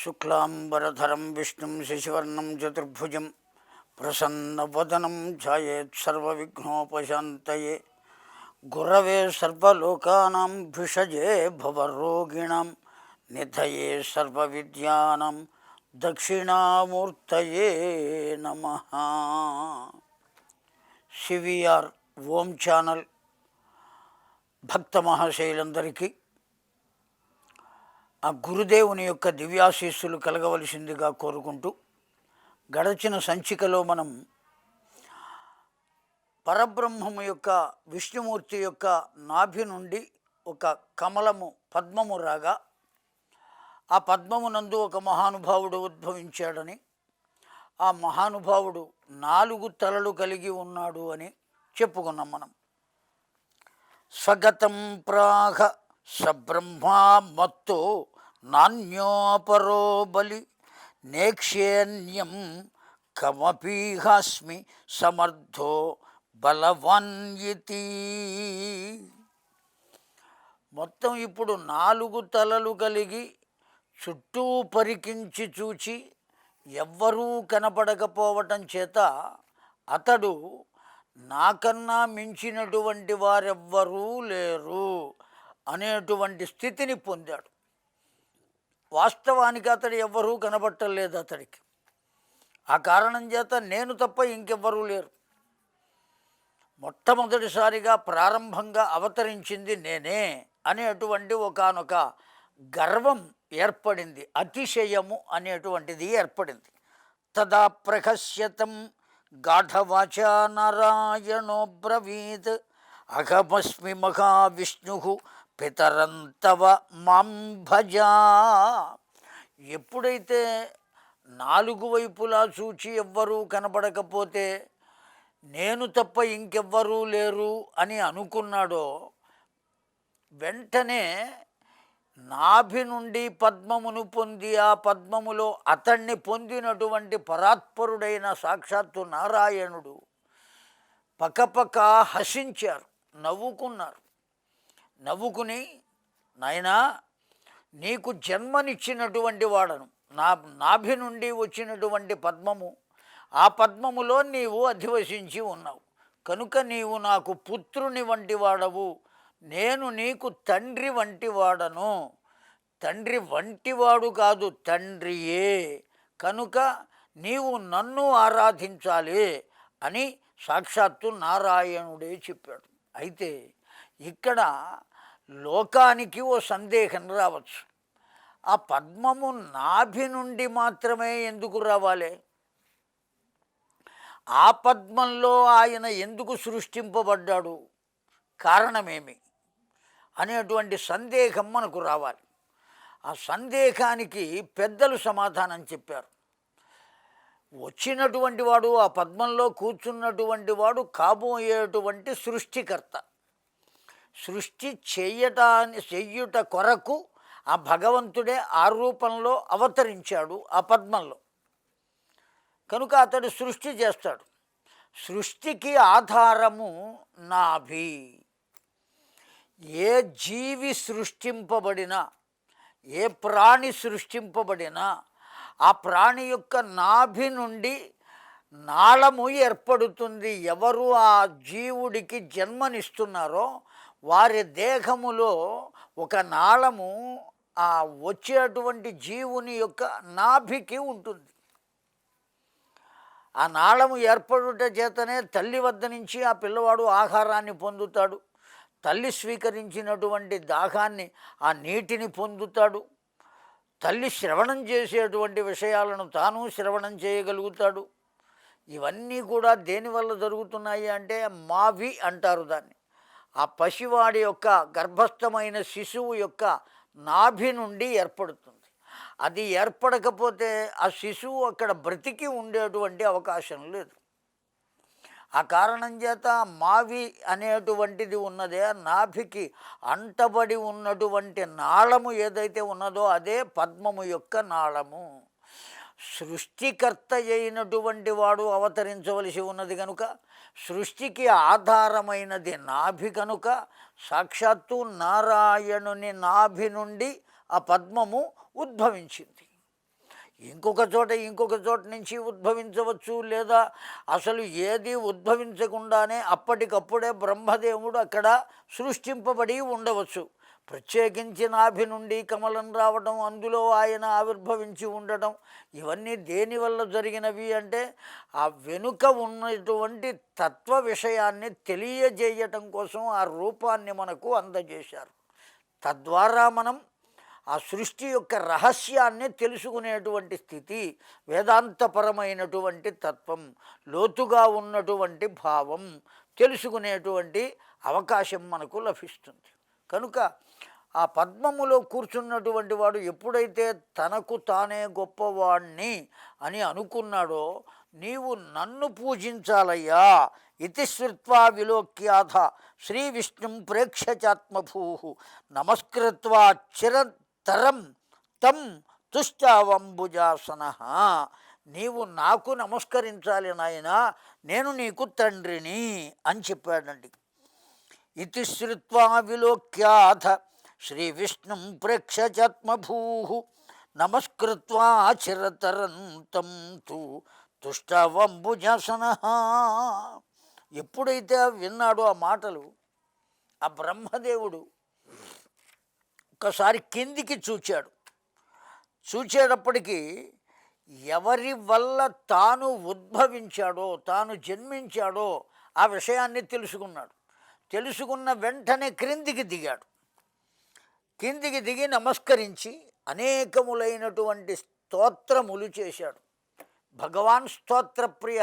శుక్లాంబరధరం విష్ణుం శశివర్ణం చతుర్భుజం ప్రసన్నవదనం ఛాయేత్సర్వవిఘ్నోపశాంతయే గురవే సర్వలోకానాం భిషజే భవరోగిణాం నిధయే సర్వవిద్యానాం దక్షిణామూర్తయే నమః. సివిఆర్ ఓం ఛానల్ భక్త మహాశయులందరికీ ఆ గురుదేవుని యొక్క దివ్యాశీస్సులు కలగవలసిందిగా కోరుకుంటూ, గడచిన సంచికలో మనం పరబ్రహ్మము యొక్క విష్ణుమూర్తి యొక్క నాభి నుండి ఒక కమలము పద్మము రాగా ఆ పద్మమునందు ఒక మహానుభావుడు ఉద్భవించాడని, ఆ మహానుభావుడు 4 తలలు కలిగి ఉన్నాడు అని చెప్పుకున్నాం మనం. స్వగతం ప్రాహ సబ్రహ్మా మత్తో నాణ్యోపరో బలి నేక్ష్యేన్యం కమపీహాస్మి సమర్థో బలవాన్యితి. మొత్తం ఇప్పుడు 4 తలలు కలిగి చుట్టూ పరికించి చూచి ఎవ్వరూ కనపడకపోవటం చేత అతడు నాకన్నా మించినటువంటి వారెవ్వరూ లేరు అనేటువంటి స్థితిని పొందాడు. వాస్తవానికి అతడు ఎవ్వరూ కనబట్టలేదు అతడికి. ఆ కారణం చేత నేను తప్ప ఇంకెవ్వరూ లేరు. మొట్టమొదటిసారిగా ప్రారంభంగా అవతరించింది నేనే అనేటువంటి ఒకానొక గర్వం ఏర్పడింది, అతిశయము అనేటువంటిది ఏర్పడింది. తదా ప్రహస్యతం గాఢవాచా నారాయణో బ్రవీత్ అహమస్మి మహావిష్ణు పితరంతవ మాం భజా. ఎప్పుడైతే 4 వైపులా చూచి ఎవ్వరూ కనబడకపోతే నేను తప్ప ఇంకెవ్వరూ లేరు అని అనుకున్నాడో, వెంటనే నాభి నుండి పద్మమును పొంది ఆ పద్మములో అతన్ని పొందినటువంటి పరాత్పరుడైన సాక్షాత్తు నారాయణుడు పకపక హసించారు, నవ్వుకున్నారు. నవ్వుకుని, నాయనా, నీకు జన్మనిచ్చినటువంటి వాడను, నా నాభి నుండి వచ్చినటువంటి పద్మము, ఆ పద్మములో నీవు అధివసించి ఉన్నావు కనుక నీవు నాకు పుత్రుని వంటి వాడవు, నేను నీకు తండ్రి వంటి వాడను. తండ్రి వంటివాడు కాదు, తండ్రియే, కనుక నీవు నన్ను ఆరాధించాలి అని సాక్షాత్తు నారాయణుడే చెప్పాడు. అయితే ఇక్కడ లోకానికి ఓ సందేహం రావచ్చు. ఆ పద్మము నాభి నుండి మాత్రమే ఎందుకు రావాలి? ఆ పద్మంలో ఆయన ఎందుకు సృష్టింపబడ్డాడు, కారణమేమి అనేటువంటి సందేహం మనకు రావాలి. ఆ సందేహానికి పెద్దలు సమాధానం చెప్పారు. వచ్చినటువంటి వాడు, ఆ పద్మంలో కూర్చున్నటువంటి వాడు కాబోయేటువంటి సృష్టికర్త. సృష్టి చెయ్యుట కొరకు ఆ భగవంతుడే ఆ రూపంలో అవతరించాడు ఆ పద్మంలో, కనుక అతడు సృష్టి చేస్తాడు. సృష్టికి ఆధారము నాభి. ఏ జీవి సృష్టింపబడినా, ఏ ప్రాణి సృష్టింపబడినా ఆ ప్రాణి యొక్క నాభి నుండి నాళము ఏర్పడుతుంది. ఎవరు ఆ జీవుడికి జన్మనిస్తున్నారో వారి దేహములో ఒక నాళము ఆ వచ్చేటువంటి జీవుని యొక్క నాభికి ఉంటుంది. ఆ నాళము ఏర్పడుట చేతనే తల్లి వద్ద నుంచి ఆ పిల్లవాడు ఆహారాన్ని పొందుతాడు, తల్లి స్వీకరించినటువంటి దాహాన్ని, ఆ నీటిని పొందుతాడు, తల్లి శ్రవణం చేసేటువంటి విషయాలను తాను శ్రవణం చేయగలుగుతాడు. ఇవన్నీ కూడా దేనివల్ల జరుగుతున్నాయి అంటే మావి అంటారు దాన్ని. ఆ పసివాడి యొక్క గర్భస్థమైన శిశువు యొక్క నాభి నుండి ఏర్పడుతుంది. అది ఏర్పడకపోతే ఆ శిశువు అక్కడ బ్రతికి ఉండేటువంటి అవకాశం లేదు. ఆ కారణం చేత మావి అనేటువంటిది ఉన్నదే, నాభికి అంటబడి ఉన్నటువంటి నాళము ఏదైతే ఉన్నదో అదే పద్మము యొక్క నాళము. సృష్టికర్త అయినటువంటి వాడు అవతరించవలసి ఉన్నది కనుక, సృష్టికి ఆధారమైనది నాభి కనుక సాక్షాత్తు నారాయణుని నాభి నుండి ఆ పద్మము ఉద్భవించింది. ఇంకొక చోట నుంచి ఉద్భవించవచ్చు, లేదా అసలు ఏది ఉద్భవించకుండానే అప్పటికప్పుడే బ్రహ్మదేవుడు అక్కడ సృష్టింపబడి ఉండవచ్చు. ప్రత్యేకించి నాభి నుండి కమలం రావడం, అందులో ఆయన ఆవిర్భవించి ఉండటం, ఇవన్నీ దేనివల్ల జరిగినవి అంటే ఆ వెనుక ఉన్నటువంటి తత్వ విషయాన్ని తెలియజేయటం కోసం ఆ రూపాన్ని మనకు అందజేశారు. తద్వారా మనం ఆ సృష్టి యొక్క రహస్యాన్ని తెలుసుకునేటువంటి స్థితి, వేదాంతపరమైనటువంటి తత్వం, లోతుగా ఉన్నటువంటి భావం తెలుసుకునేటువంటి అవకాశం మనకు లభిస్తుంది. కనుక ఆ పద్మములో కూర్చున్నటువంటి వాడు ఎప్పుడైతే తనకు తానే గొప్పవాణ్ణి అని అనుకున్నాడో, నీవు నన్ను పూజించాలయ్యా ఇతి శ్రుత్వా విలోక్యాథ శ్రీ విష్ణుం ప్రేక్షచాత్మభూ నమస్కృత్వా చిరతరం తం తుష్టావంబుజాసన. నీవు నాకు నమస్కరించాలి నాయనా, నేను నీకు తండ్రిని అని చెప్పాడండి. ఇతి శ్రుత్వా విలోక్యాథ శ్రీ విష్ణుం ప్రేక్షచాత్మభూ నమస్కృత్వా చిరతరంతం తు తుష్టవంబుజాసన. ఎప్పుడైతే విన్నాడో ఆ మాటలు, ఆ బ్రహ్మదేవుడు ఒకసారి కిందికి చూచేటప్పటికీ ఎవరి వల్ల తాను ఉద్భవించాడో, తాను జన్మించాడో ఆ విషయాన్ని తెలుసుకున్నాడు. తెలుసుకున్న వెంటనే క్రిందికి దిగి నమస్కరించి అనేకములైనటువంటి స్తోత్రములు చేశాడు. భగవాన్ స్తోత్రప్రియ.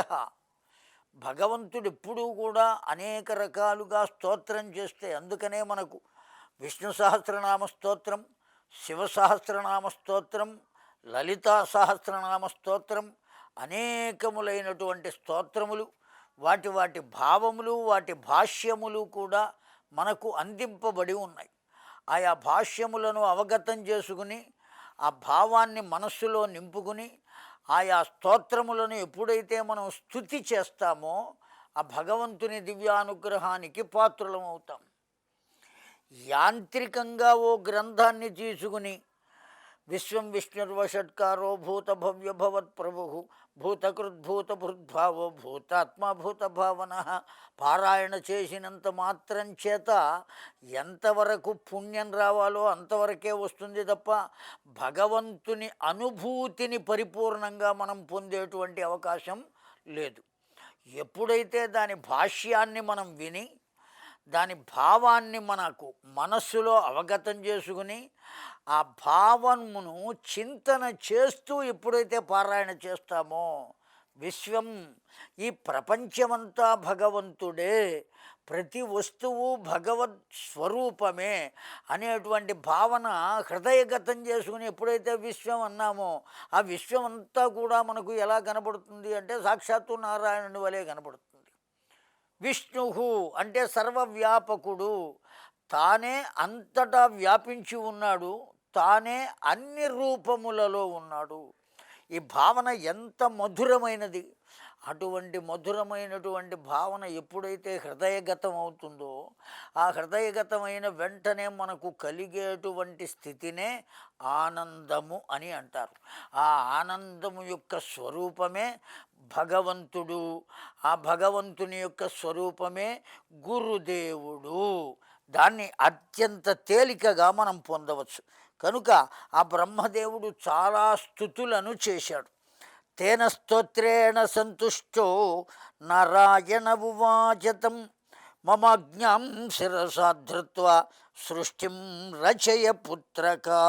భగవంతుడు ఎప్పుడూ కూడా అనేక రకాలుగా స్తోత్రం చేస్తే, అందుకనే మనకు విష్ణు సహస్రనామ స్తోత్రం, శివ సహస్రనామ స్తోత్రం, లలితా సహస్రనామ స్తోత్రం, అనేకములైనటువంటి స్తోత్రములు, వాటి భావములు, వాటి భాష్యములు కూడా మనకు అందింపబడి ఉన్నాయి. ఆయా భాష్యములను అవగతం చేసుకుని ఆ భావాన్ని మనస్సులో నింపుకుని ఆయా స్తోత్రములను ఎప్పుడైతే మనం స్తుతి చేస్తామో ఆ భగవంతుని దివ్యానుగ్రహానికి పాత్రులమవుతాం. యాంత్రికంగా ఓ గ్రంథాన్ని తీసుకుని విశ్వం విష్ణుర్వషట్కారో భూత భవ్య భవత్ ప్రభు భూతకృద్భూత భృద్భావో భూతాత్మ భూత భావన పారాయణ చేసినంత మాత్రం చేత ఎంతవరకు పుణ్యం రావాలో అంతవరకే వస్తుంది తప్ప భగవంతుని అనుభూతిని పరిపూర్ణంగా మనం పొందేటువంటి అవకాశం లేదు. ఎప్పుడైతే దాని భాష్యాన్ని మనం విని దాని భావాన్ని మనకు మనస్సులో అవగతం చేసుకుని ఆ భావమును చింతన చేస్తూ ఎప్పుడైతే పారాయణ చేస్తామో, విశ్వం, ఈ ప్రపంచమంతా భగవంతుడే, ప్రతి వస్తువు భగవత్ స్వరూపమే అనేటువంటి భావన హృదయగతం చేసుకుని ఎప్పుడైతే విశ్వం అన్నామో ఆ విశ్వం అంతా కూడా మనకు ఎలా కనబడుతుంది అంటే సాక్షాత్తు నారాయణుని వలె కనబడుతుంది. విష్ణు అంటే సర్వవ్యాపకుడు, తానే అంతటా వ్యాపించి ఉన్నాడు, తానే అన్ని రూపములలో ఉన్నాడు. ఈ భావన ఎంత మధురమైనది! అటువంటి మధురమైనటువంటి భావన ఎప్పుడైతే హృదయగతం అవుతుందో ఆ హృదయగతమైన వెంటనే మనకు కలిగేటువంటి స్థితినే ఆనందము అని అంటారు. ఆ ఆనందము యొక్క స్వరూపమే భగవంతుడు. ఆ భగవంతుని యొక్క స్వరూపమే గురుదేవుడు. దాన్ని అత్యంత తేలికగా మనం పొందవచ్చు. కనుక ఆ బ్రహ్మదేవుడు చాలా స్తుతులను చేశాడు. తేన స్తోత్రేణ సంతుష్టో నారాయణ ఉవాచతం మమాజ్ఞాం శిరసా ధృత్వా సృష్టిం రచయ పుత్రకా.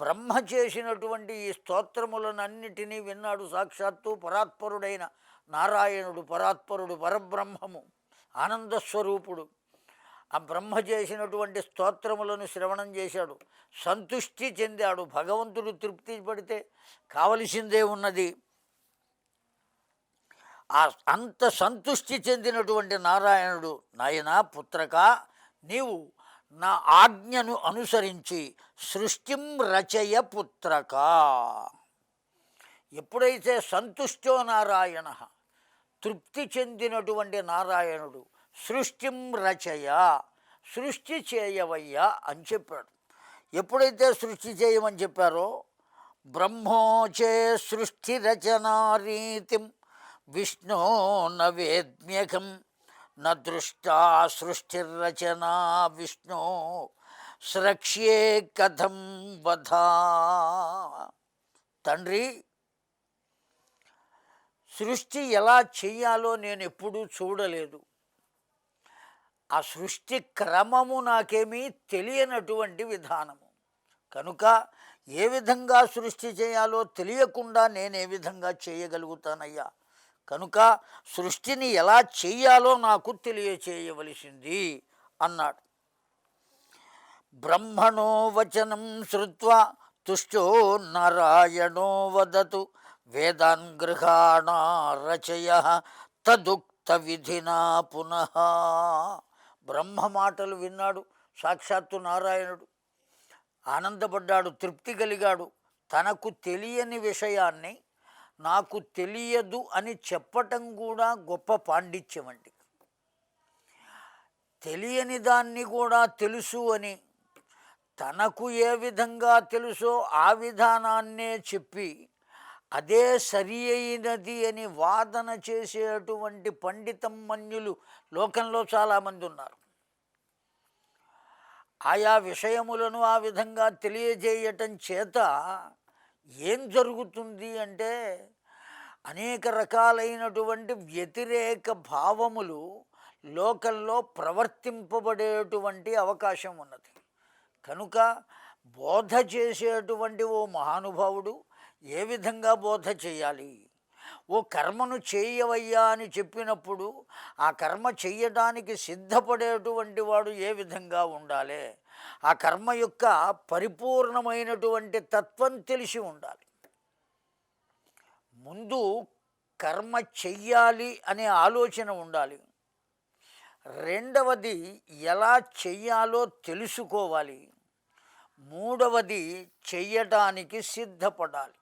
బ్రహ్మ చేసినటువంటి ఈ స్తోత్రములనన్నిటినీ విన్నాడు సాక్షాత్తు పరాత్పరుడైన నారాయణుడు. పరాత్పరుడు, పరబ్రహ్మము, ఆనందస్వరూపుడు. ఆ బ్రహ్మ చేసినటువంటి స్తోత్రములను శ్రవణం చేశాడు, సంతుష్టి చెందాడు. భగవంతుడు తృప్తి పడితే కావలసిందే ఉన్నది. అంత సంతుష్టి చెందినటువంటి నారాయణుడు, నాయనా పుత్రక, నీవు నా ఆజ్ఞను అనుసరించి సృష్టిం రచయ పుత్రక. ఎప్పుడైతే సంతుష్టో నారాయణ, తృప్తి చెందినటువంటి నారాయణుడు, సృష్టిం రచయ, సృష్టి చేయవయ్యా అని చెప్పాడు. ఎప్పుడైతే సృష్టి చేయమని చెప్పారో బ్రహ్మోచే సృష్టిరచనారీతిం విష్ణో న వేద్మ్యహం న దృష్టా సృష్టిరచనా విష్ణో స్రక్ష్యే కథం వధా. తండ్రి, సృష్టి ఎలా చెయ్యాలో నేను ఎప్పుడూ చూడలేదు. ఆ సృష్టి క్రమము నాకేమీ తెలియనటువంటి విధానము కనుక ఏ విధంగా సృష్టి చేయాలో తెలియకుండా నేను ఏ విధంగా చేయగలుగుతానయ్యా? కనుక సృష్టిని ఎలా చెయ్యాలో నాకు తెలియచేయవలసింది అన్నాడు. బ్రహ్మణో వచనం శ్రుత్వా తుష్టో నారాయణో వదతు వేదాన్ గృహాణ రచయ తదుక్త విధినా పునః. బ్రహ్మ మాటలు విన్నాడు సాక్షాత్తు నారాయణుడు. ఆనందపడ్డాడు, తృప్తి కలిగాడు. తనకు తెలియని విషయాన్ని నాకు తెలియదు అని చెప్పటం కూడా గొప్ప పాండిత్యం అండి. తెలియని దాన్ని కూడా తెలుసు అని తనకు ఏ విధంగా తెలుసో ఆ విధానాన్నే చెప్పి అదే సరి అయినది అని వాదన చేసేటువంటి పండితం మన్యులు లోకంలో చాలామంది ఉన్నారు. ఆయా విషయములను ఆ విధంగా తెలియజేయటం చేత ఏం జరుగుతుంది అంటే అనేక రకాలైనటువంటి వ్యతిరేక భావములు లోకంలో ప్రవర్తింపబడేటువంటి అవకాశం ఉన్నది. కనుక బోధ చేసేటువంటి ఓ మహానుభావుడు ఏ విధంగా బోధ చేయాలి? ఓ కర్మను చేయవయ్యా అని చెప్పినప్పుడు ఆ కర్మ చెయ్యడానికి సిద్ధపడేటువంటి వాడు ఏ విధంగా ఉండాలి? ఆ కర్మ యొక్క పరిపూర్ణమైనటువంటి తత్వం తెలిసి ఉండాలి. ముందు కర్మ చెయ్యాలి అనే ఆలోచన ఉండాలి. రెండవది ఎలా చెయ్యాలో తెలుసుకోవాలి. మూడవది చెయ్యటానికి సిద్ధపడాలి.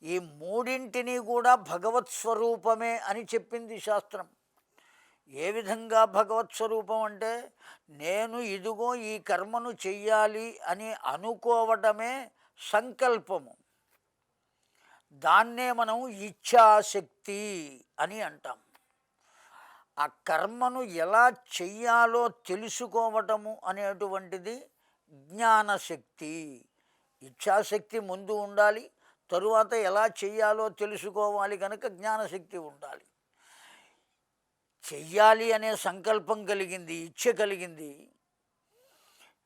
ఈ మూడింటిని కూడా భగవత్ స్వరూపమే అని చెప్పింది శాస్త్రం. ఏ విధంగా భగవత్ స్వరూపం అంటే నేను ఇదిగో ఈ కర్మను చెయ్యాలి అని అనుకోవటమే సంకల్పము. దాన్నే మనం ఇచ్ఛాశక్తి అని అంటాం. ఆ కర్మను ఎలా చెయ్యాలో తెలుసుకోవటము అనేటువంటిది జ్ఞానశక్తి. ఇచ్ఛాశక్తి ముందు ఉండాలి, తరువాత ఎలా చెయ్యాలో తెలుసుకోవాలి. కనుక జ్ఞానశక్తి ఉండాలి. చెయ్యాలి అనే సంకల్పం కలిగింది, ఇచ్ఛ కలిగింది.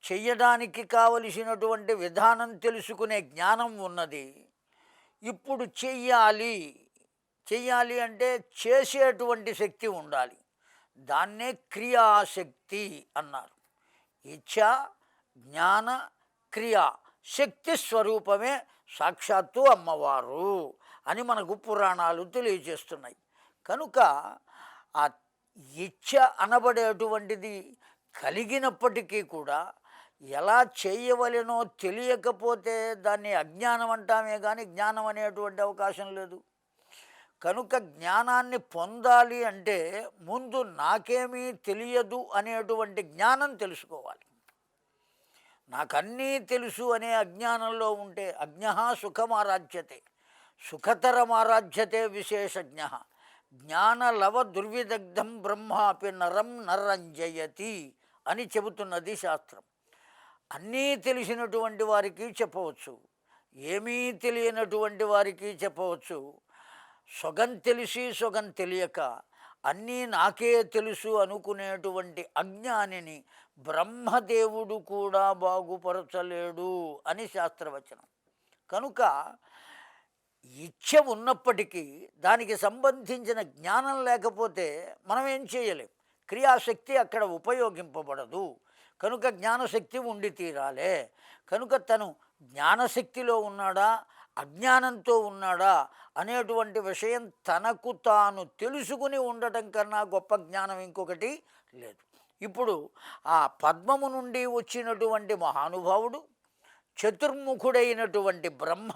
చెయ్యడానికి కావలసినటువంటి విధానం తెలుసుకునే జ్ఞానం ఉన్నది. ఇప్పుడు చెయ్యాలి అంటే చేసేటువంటి శక్తి ఉండాలి. దాన్నే క్రియాశక్తి అన్నారు. ఇచ్ఛ, జ్ఞాన, క్రియ శక్తి స్వరూపమే సాక్షాత్తు అమ్మవారు అని మనకు పురాణాలు తెలియజేస్తున్నాయి. కనుక ఆ ఇచ్ఛ అనబడేటువంటిది కలిగినప్పటికీ కూడా ఎలా చేయవలెనో తెలియకపోతే దాన్ని అజ్ఞానం అంటామే కానీ జ్ఞానం అనేటువంటి అవకాశం లేదు. కనుక జ్ఞానాన్ని పొందాలి అంటే ముందు నాకేమీ తెలియదు అనేటువంటి జ్ఞానం తెలుసుకోవాలి. నాకన్నీ తెలుసు అనే అజ్ఞానంలో ఉంటే అజ్ఞః సుఖమారాధ్యతే సుఖతరమారాధ్యతే విశేషజ్ఞ జ్ఞానలవ దుర్విదగ్ధం బ్రహ్మాపి నరం నరంజయతి అని చెబుతున్నది శాస్త్రం. అన్నీ తెలిసినటువంటి వారికి చెప్పవచ్చు, ఏమీ తెలియనటువంటి వారికి చెప్పవచ్చు. సొగం తెలిసి సొగం తెలియక అన్నీ నాకే తెలుసు అనుకునేటువంటి అజ్ఞానిని బ్రహ్మదేవుడు కూడా బాగుపరచలేడు అని శాస్త్రవచనం. కనుక ఇచ్ఛ ఉన్నప్పటికీ దానికి సంబంధించిన జ్ఞానం లేకపోతే మనం ఏం చేయలేం. క్రియాశక్తి అక్కడ ఉపయోగింపబడదు. కనుక జ్ఞానశక్తి ఉండి తీరాలే. కనుక తను జ్ఞానశక్తిలో ఉన్నాడా అజ్ఞానంతో ఉన్నాడా అనేటువంటి విషయం తనకు తాను తెలుసుకుని ఉండటం కన్నా గొప్ప జ్ఞానం ఇంకొకటి లేదు. ఇప్పుడు ఆ పద్మము నుండి వచ్చినటువంటి మహానుభావుడు చతుర్ముఖుడైనటువంటి బ్రహ్మ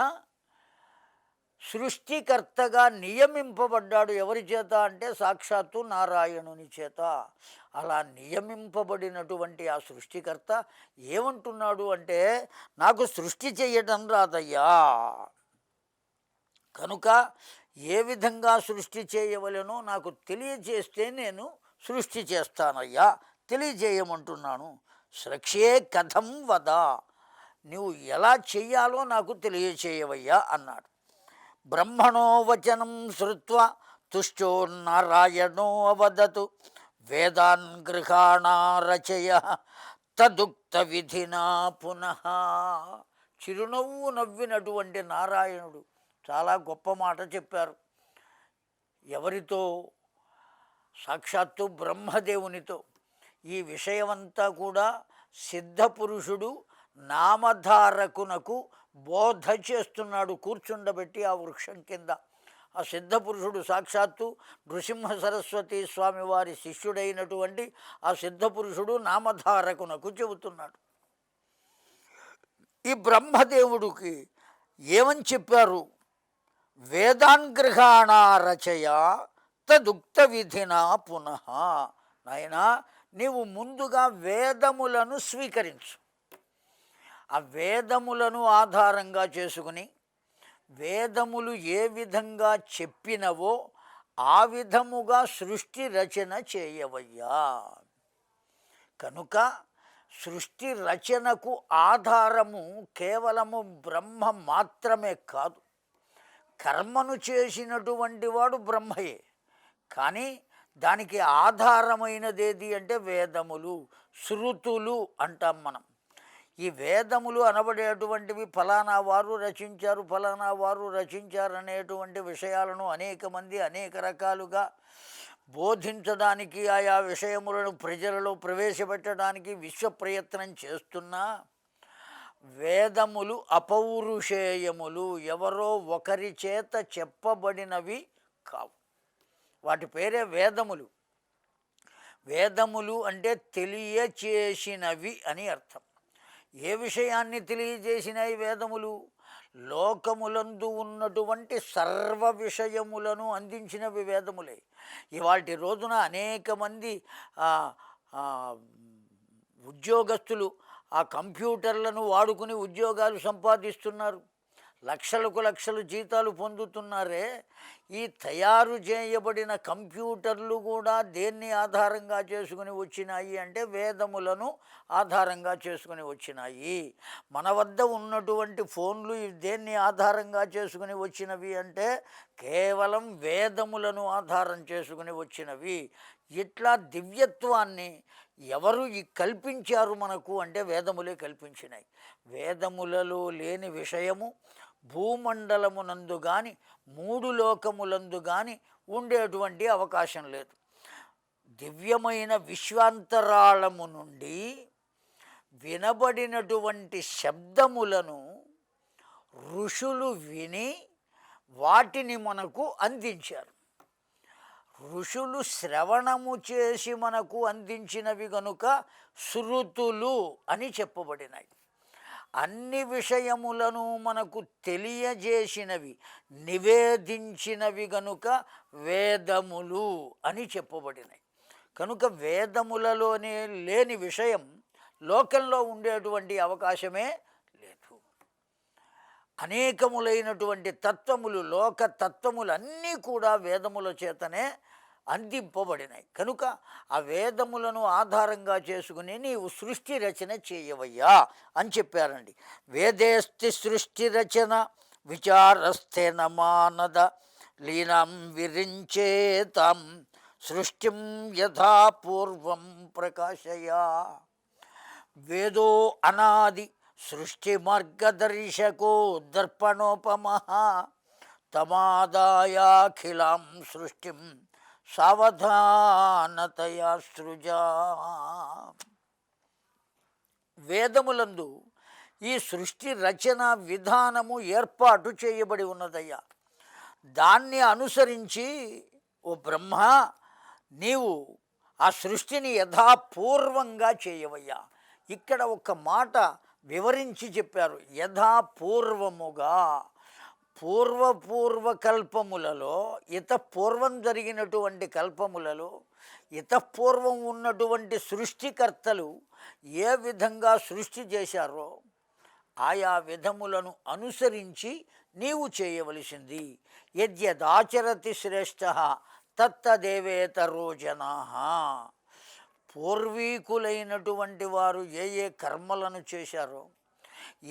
సృష్టికర్తగా నియమింపబడ్డాడు. ఎవరి చేత అంటే సాక్షాత్తు నారాయణుని చేత. అలా నియమింపబడినటువంటి ఆ సృష్టికర్త ఏమంటున్నాడు అంటే నాకు సృష్టి చెయ్యటం రాదయ్యా, కనుక ఏ విధంగా సృష్టి చేయవలెనో నాకు తెలియజేస్తే నేను సృష్టి చేస్తానయ్యా, తెలియజేయమంటున్నాను. స్రక్ష్యే కథం వద, నువ్వు ఎలా చెయ్యాలో నాకు తెలియచేయవయ్యా అన్నాడు. బ్రహ్మణో వచనం శ్రుత్వా తుష్టో నారాయణో అవదతు వేదాన్ గృహాణా రచయ తదుక్త విధినా పునః. చిరునవ్వు నవ్వినటువంటి నారాయణుడు చాలా గొప్ప మాట చెప్పారు. ఎవరితో? సాక్షాత్తు బ్రహ్మదేవునితో. ఈ విషయమంతా కూడా సిద్ధపురుషుడు నామధారకునకు బోధ చేస్తున్నాడు కూర్చుండబెట్టి ఆ వృక్షం కింద. ఆ సిద్ధపురుషుడు సాక్షాత్తు నృసింహ సరస్వతి స్వామి వారి శిష్యుడైనటువంటి ఆ సిద్ధపురుషుడు నామధారకునకు చెబుతున్నాడు. ఈ బ్రహ్మదేవుడికి ఏమని చెప్పారు? వేదాన్గృహాణ రచయ తదుక్త విధినా పునః. నాయనా, నీవు ముందుగా వేదములను స్వీకరించు. ఆ వేదములను ఆధారంగా చేసుకుని వేదములు ఏ విధంగా చెప్పినవో ఆ విధముగా సృష్టి రచన చేయవయ్యా. కనుక సృష్టి రచనకు ఆధారము కేవలము బ్రహ్మ మాత్రమే కాదు. కర్మను చేసినటువంటి వాడు బ్రహ్మయే, కానీ దానికి ఆధారమైనదేది అంటే వేదములు, శృతులు అంటాం మనం. ఈ వేదములు అనబడేటువంటివి ఫలానా వారు రచించారు, ఫలానా వారు రచించారనేటువంటి విషయాలను అనేక మంది అనేక రకాలుగా బోధించడానికి, ఆయా విషయములను ప్రజలలో ప్రవేశపెట్టడానికి విశ్వ ప్రయత్నం చేస్తున్నా వేదములు అపౌరుషేయములు, ఎవరో ఒకరి చేత చెప్పబడినవి కావు. వాటి పేరే వేదములు. వేదములు అంటే తెలియచేసినవి అని అర్థం. ఏ విషయాన్ని తెలియజేసినాయి వేదములు? లోకములందు ఉన్నటువంటి సర్వ విషయములను అందించినవి వేదములే. ఇవాల్టి రోజున అనేక మంది ఉద్యోగస్తులు ఆ కంప్యూటర్లను వాడుకుని ఉద్యోగాలు సంపాదిస్తున్నారు, లక్షలకు లక్షలు జీతాలు పొందుతున్నారే. ఈ తయారు చేయబడిన కంప్యూటర్లు కూడా దేన్ని ఆధారంగా చేసుకుని వచ్చినాయి అంటే వేదములను ఆధారంగా చేసుకుని వచ్చినాయి. మన వద్ద ఉన్నటువంటి ఫోన్లు దేన్ని ఆధారంగా చేసుకుని వచ్చినవి అంటే కేవలం వేదములను ఆధారం చేసుకుని వచ్చినవి. ఇట్లా దివ్యత్వాన్ని ఎవరు కల్పించారు మనకు అంటే వేదములే కల్పించినాయి. వేదములలో లేని విషయము భూమండలమునందు కానీ మూడు లోకములందు కానీ ఉండేటువంటి అవకాశం లేదు. దివ్యమైన విశ్వాంతరాళము నుండి వినబడినటువంటి శబ్దములను ఋషులు విని వాటిని మనకు అందించారు. ఋషులు శ్రవణము చేసి మనకు అందించినవి గనుక శృతులు అని చెప్పబడినాయి. అన్ని విషయములను మనకు తెలియజేసినవి, నివేదించినవి గనుక వేదములు అని చెప్పబడినాయి. కనుక వేదములలోనే లేని విషయం లోకంలో ఉండేటువంటి అవకాశమే లేదు. అనేకములైనటువంటి తత్వములు, లోక తత్వములు అన్నీ కూడా వేదముల చేతనే అందింపబడినాయి. కనుక ఆ వేదములను ఆధారంగా చేసుకుని నీవు సృష్టి రచన చేయవయ్యా అని చెప్పారండి. వేదేస్తి సృష్టి రచన విచారస్థేన మానద లీనం విరించేతాం సృష్టిం యథా పూర్వం ప్రకాశయా. వేదో అనాది సృష్టి మార్గదర్శకో దర్పణోపమః తమాదాయాఖిలాం సృష్టిం సావధానతయా సృజా. వేదములందు ఈ సృష్టి రచన విధానము ఏర్పాటు చేయబడి ఉన్నదయ్యా. దాన్ని అనుసరించి ఓ బ్రహ్మ నీవు ఆ సృష్టిని యథాపూర్వంగా చేయవయ్యా. ఇక్కడ ఒక మాట వివరించి చెప్పారు, యథాపూర్వముగా. పూర్వ కల్పములలో ఇతపూర్వం జరిగినటువంటి కల్పములలో ఇతపూర్వం ఉన్నటువంటి సృష్టికర్తలు ఏ విధంగా సృష్టి చేశారో ఆయా విధములను అనుసరించి నీవు చేయవలసింది యద్యదాచరతి శ్రేష్ఠ తత్తదేవేతరో జనా. పూర్వీకులైనటువంటి వారు ఏ ఏ కర్మలను చేశారో,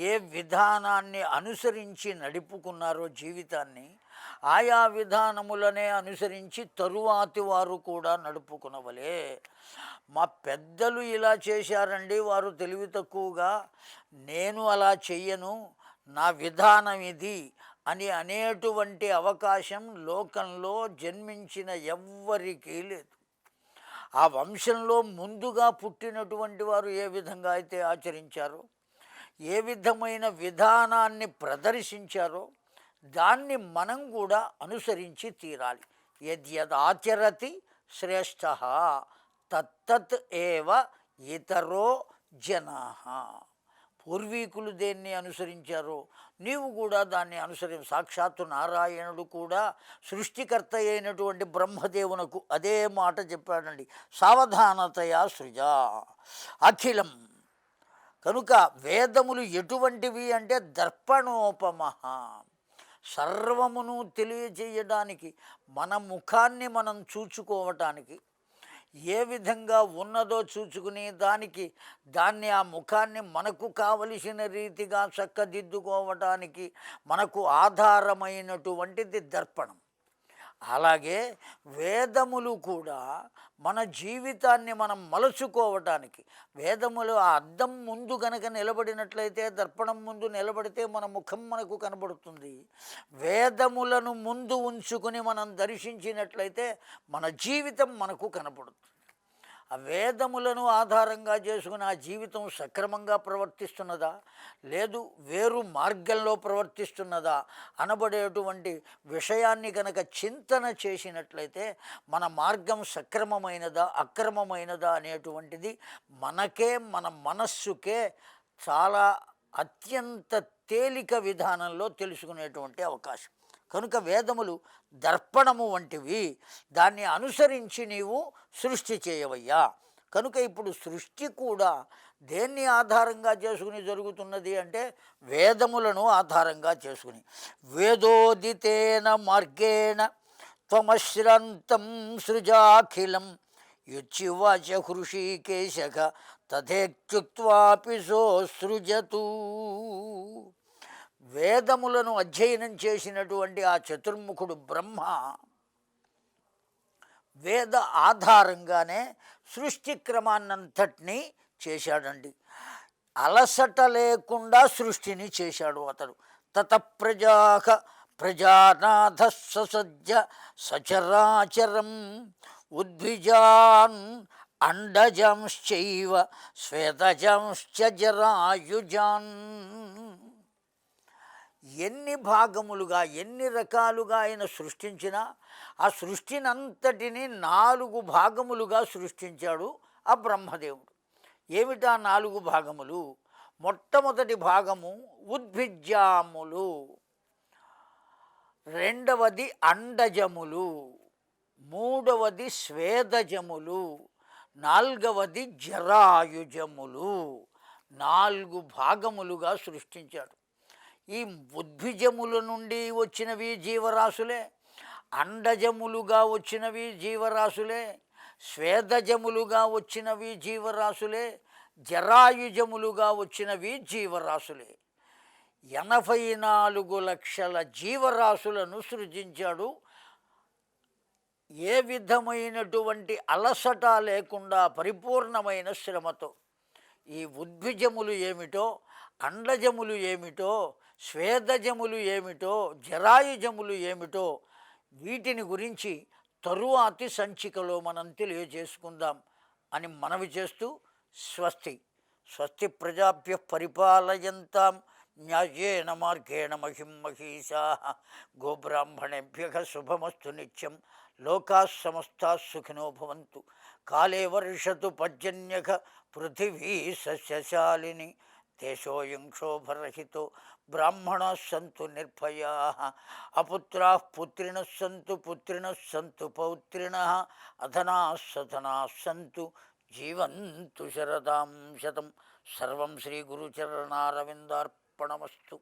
ఏ విధానాన్ని అనుసరించి నడుపుకున్నారో జీవితాన్ని, ఆయా విధానములనే అనుసరించి తరువాతి వారు కూడా నడుపుకునవలే. మా పెద్దలు ఇలా చేశారండి, వారు తెలివి తక్కువగా, నేను అలా చెయ్యను, నా విధానం ఇది అని అనేటువంటి అవకాశం లోకంలో జన్మించిన ఎవ్వరికీ లేదు. ఆ వంశంలో ముందుగా పుట్టినటువంటి వారు ఏ విధంగా అయితే ఆచరించారో, ఏ విధమైన విధానాన్ని ప్రదర్శించారో దాన్ని మనం కూడా అనుసరించి తీరాలి. యద్యదాచరతి శ్రేష్ఠ తత్తత్ ఏవ ఇతరో జనా. పూర్వీకులు దేన్ని అనుసరించారో నీవు కూడా దాన్ని సాక్షాత్తు నారాయణుడు కూడా సృష్టికర్త అయినటువంటి బ్రహ్మదేవునకు అదే మాట చెప్పాడండి, సావధానతయా సృజా అఖిలం. కనుక వేదములు ఎటువంటివి అంటే దర్పణోపమ, సర్వమును తెలియజేయడానికి, మన ముఖాన్ని మనం చూచుకోవటానికి, ఏ విధంగా ఉన్నదో చూచుకుని దాన్ని ఆ ముఖాన్ని మనకు కావలసిన రీతిగా చక్కదిద్దుకోవటానికి మనకు ఆధారమైనటువంటిది దర్పణం. అలాగే వేదములు కూడా మన జీవితాన్ని మనం మలుచుకోవటానికి, వేదములు ఆ అద్దం ముందు కనుక నిలబడినట్లయితే, దర్పణం ముందు నిలబడితే మన ముఖం మనకు కనబడుతుంది. వేదములను ముందు ఉంచుకుని మనం దర్శించినట్లయితే మన జీవితం మనకు కనబడుతుంది. ఆ వేదములను ఆధారంగా చేసుకుని ఆ జీవితం సక్రమంగా ప్రవర్తిస్తున్నదా, లేదు వేరు మార్గంలో ప్రవర్తిస్తున్నదా అనబడేటువంటి విషయాన్ని కనుక చింతన చేసినట్లయితే మన మార్గం సక్రమమైనదా అక్రమమైనదా అనేటువంటిది మనకే, మన మనస్సుకే చాలా అత్యంత తేలిక విధానంలో తెలుసుకునేటువంటి అవకాశం. కనుక వేదములు దర్పణము వంటివి, దాన్ని అనుసరించి నీవు సృష్టి చేయవయ్యా. కనుక ఇప్పుడు సృష్టి కూడా దేన్ని ఆధారంగా చేసుకుని జరుగుతున్నది అంటే వేదములను ఆధారంగా చేసుకుని. వేదోదితేన మార్గేణ త్వమశ్రంతం సృజాఖిలం యుచ్చివాచ హృషీకేశక తథేత్యుక్త్వాపి సోసృజతు. వేదములను అధ్యయనం చేసినటువంటి ఆ చతుర్ముఖుడు బ్రహ్మ వేద ఆధారంగానే సృష్టి క్రమాన్నంతటినీ చేశాడండి. అలసట లేకుండా సృష్టిని చేశాడు అతడు. తత ప్రజానాథ ససజ్జ సచరాచరం ఉద్భిజాన్ అండజంశ్చైవ శ్వేతజంశ్చ జరాయుజాన్. ఎన్ని భాగములుగా, ఎన్ని రకాలుగా ఆయన సృష్టించినా ఆ సృష్టినంతటిని 4 భాగములుగా సృష్టించాడు ఆ బ్రహ్మదేవుడు. ఏమిటా 4 భాగములు? మొట్టమొదటి భాగము ఉద్భిజ్యాములు, రెండవది అండజములు, మూడవది స్వేదజములు, నాలుగవది జరాయుజములు. 4 భాగములుగా సృష్టించాడు. ఈ ఉద్భిజముల నుండి వచ్చినవి జీవరాశులే, అండజములుగా వచ్చినవి జీవరాశులే, స్వేదజములుగా వచ్చినవి జీవరాశులే, జరాయుజములుగా వచ్చినవి జీవరాశులే. 84 లక్షల జీవరాశులను సృజించాడు. ఏ విధమైనటువంటి అలసట లేకుండా పరిపూర్ణమైన శ్రమతో. ఈ ఉద్భిజములు ఏమిటో, అండజములు ఏమిటో, స్వేదజములు ఏమిటో, జరాయుజములు ఏమిటో వీటిని గురించి తరువాతి సంచికలో మనం తెలియజేసుకుందాం అని మనవి చేస్తూ స్వస్తి. స్వస్తి ప్రజాభ్య పరిపాలయంతాం న్యాయేన మార్గేణ మహిం మహీషాః. గోబ్రాహ్మణేభ్యః శుభమస్తు నిత్యం. లోకాః సమస్తాః సుఖినో భవంతు. కాలే వర్షతు పర్జన్యః పృథివీ సస్యశాలిని. దేశోऽयं క్షోభరహితో బ్రాహ్మణాः సంతు నిర్భయాः. అపుత్రాः పుత్రిణः సంతు పుత్రిణः సంతు పౌత్రిణः. అధనాः సధనాः సంతు జీవంతు శరదాం శతం. సర్వం శ్రీ గురుచరణారవిందార్పణమస్తు.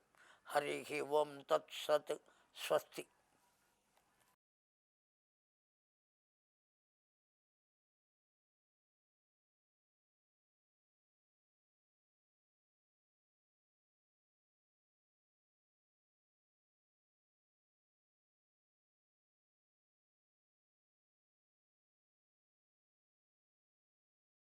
హరి ఓం తత్సత్. స్వస్తి.